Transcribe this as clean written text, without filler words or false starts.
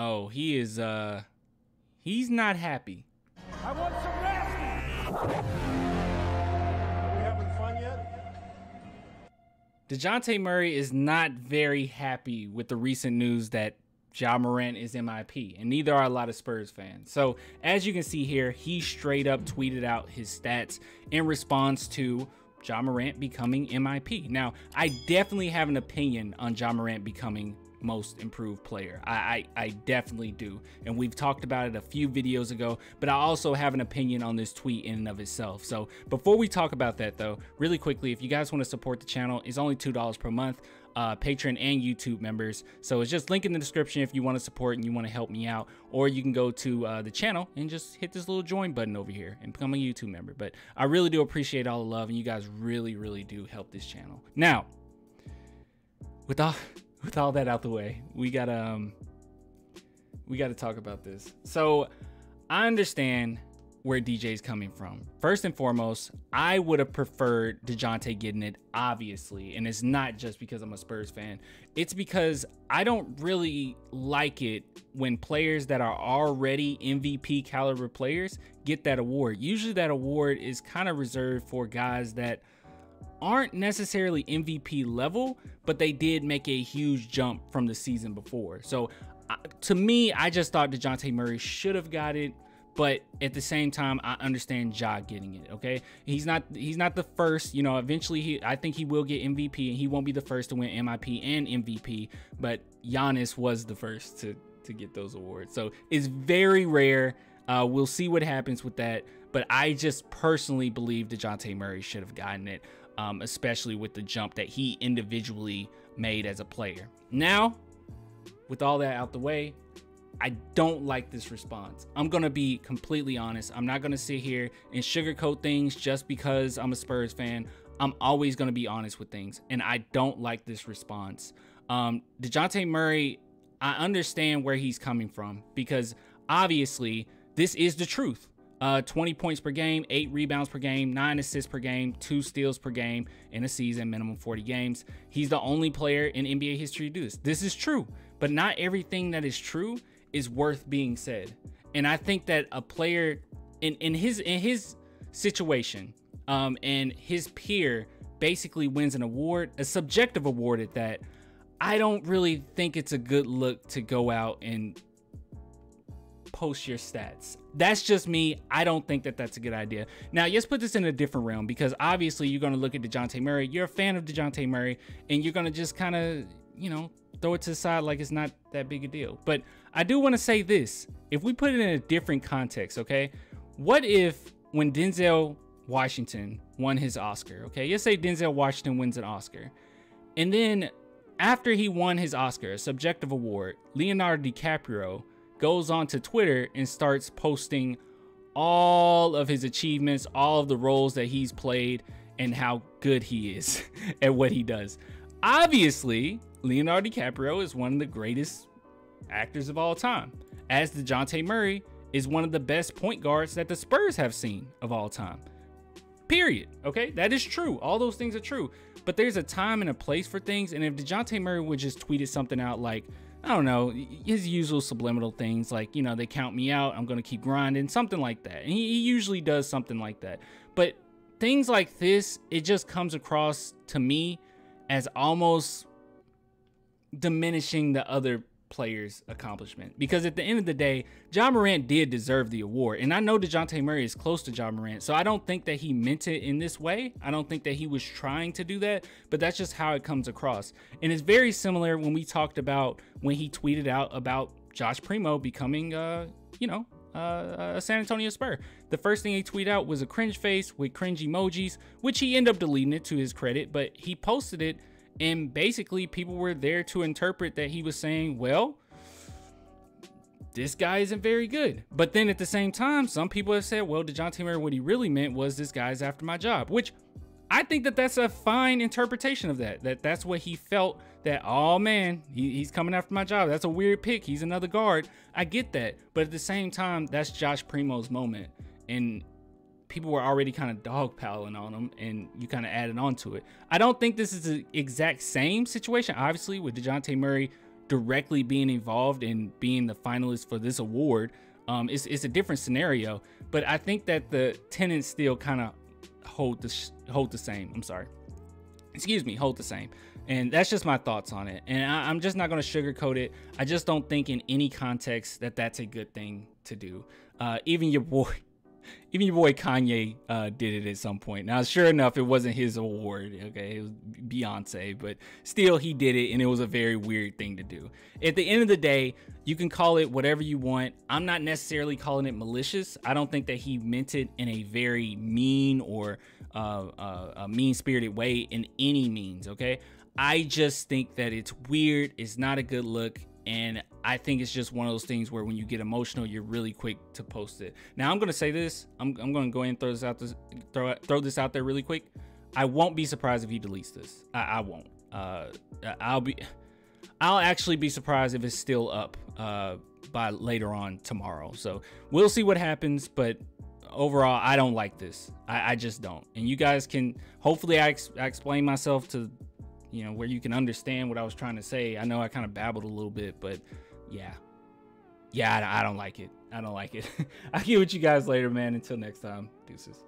Oh, he is, he's not happy. I want some nasty. Are we having fun yet? Dejounte Murray is not very happy with the recent news that Ja Morant is MIP, and neither are a lot of Spurs fans. So as you can see here, he straight up tweeted out his stats in response to Ja Morant becoming MIP. Now, I definitely have an opinion on Ja Morant becoming most improved player. I definitely do, and we've talked about it a few videos ago, but I also have an opinion on this tweet in and of itself. So before we talk about that though, really quickly, if you guys want to support the channel, it's only $2 per month, Patreon and YouTube members. So it's just link in the description if you want to support and you want to help me out, or you can go to the channel and just hit this little join button over here and become a YouTube member. But I really do appreciate all the love, and you guys really do help this channel. Now, with all that out the way, we gotta talk about this. So I understand where DJ's coming from. First and foremost, I would have preferred Dejounte getting it, obviously, and it's not just because I'm a Spurs fan. It's because I don't really like it when players that are already MVP caliber players get that award. Usually that award is kind of reserved for guys that aren't necessarily MVP level, but they did make a huge jump from the season before. So to me, I just thought Dejounte Murray should have got it, but at the same time, I understand Ja getting it. Okay, he's not the first. You know, eventually I think he will get MVP, and he won't be the first to win MIP and MVP, but Giannis was the first to get those awards. So it's very rare. We'll see what happens with that, but I just personally believe Dejounte Murray should have gotten it. Especially with the jump that he individually made as a player. Now, with all that out the way, I don't like this response. I'm gonna be completely honest. I'm not gonna sit here and sugarcoat things just because I'm a Spurs fan. I'm always gonna be honest with things, and I don't like this response. Dejounte Murray, I understand where he's coming from, because obviously this is the truth. 20 points per game, 8 rebounds per game, 9 assists per game, 2 steals per game in a season, minimum 40 games. He's the only player in NBA history to do this. This is true, but not everything that is true is worth being said. And I think that a player in his situation, and his peer basically wins an award, a subjective award at that, I don't really think it's a good look to go out and post your stats. That's just me. I don't think that that's a good idea. Now, let's put this in a different realm, because obviously you're going to look at Dejounte Murray. You're a fan of Dejounte Murray, and you're going to just kind of, you know, throw it to the side like it's not that big a deal. But I do want to say this. If we put it in a different context, okay, what if when Denzel Washington won his Oscar, okay, let's say Denzel Washington wins an Oscar, and then after he won his Oscar, a subjective award, Leonardo DiCaprio goes on to Twitter and starts posting all of his achievements, all of the roles that he's played, and how good he is at what he does. Obviously, Leonardo DiCaprio is one of the greatest actors of all time, as Dejounte Murray is one of the best point guards that the Spurs have seen of all time. Period. Okay, that is true. All those things are true. But there's a time and a place for things, and if Dejounte Murray would just tweeted something out like, I don't know, his usual subliminal things like, you know, they count me out, I'm going to keep grinding, something like that. And he usually does something like that. But things like this, it just comes across to me as almost diminishing the other player's accomplishment. Because at the end of the day, Ja Morant did deserve the award. And I know Dejounte Murray is close to Ja Morant, so I don't think that he meant it in this way. I don't think that he was trying to do that, but that's just how it comes across. And it's very similar when we talked about when he tweeted out about Josh Primo becoming, you know, a San Antonio Spur. The first thing he tweeted out was a cringe face with cringe emojis, which he ended up deleting it to his credit, but he posted it. And basically people were there to interpret that he was saying, well, this guy isn't very good. But then at the same time, some people have said, well, Dejounte Murray, what he really meant was this guy's after my job, which I think that that's a fine interpretation of that. That's what he felt, that, oh man, he's coming after my job. That's a weird pick. He's another guard. I get that. But at the same time, that's Josh Primo's moment. And people were already kind of dogpiling on him, and you kind of added on to it. I don't think this is the exact same situation, obviously, with Dejounte Murray directly being involved in being the finalist for this award, it's a different scenario. But I think that the tenants still kind of hold the same. I'm sorry. Excuse me, hold the same. And that's just my thoughts on it. And I'm just not going to sugarcoat it. I just don't think in any context that that's a good thing to do. Even your boy Kanye did it at some point. Now, sure enough, it wasn't his award. Okay, it was Beyonce, but still he did it, and it was a very weird thing to do. At the end of the day, you can call it whatever you want. I'm not necessarily calling it malicious. I don't think that he meant it in a very mean or a mean-spirited way in any means. Okay, I just think that it's weird. It's not a good look. And I think it's just one of those things where when you get emotional, you're really quick to post it. Now, I'm going to say this. I'm going to go ahead and throw this out there really quick. I won't be surprised if he deletes this. I won't. I'll actually be surprised if it's still up by later on tomorrow. So we'll see what happens. But overall, I don't like this. I just don't. And you guys can, hopefully I explain myself to, you know, where you can understand what I was trying to say. I know I kind of babbled a little bit, but yeah, I don't like it. I don't like it. I'll get with you guys later, man. Until next time, deuces.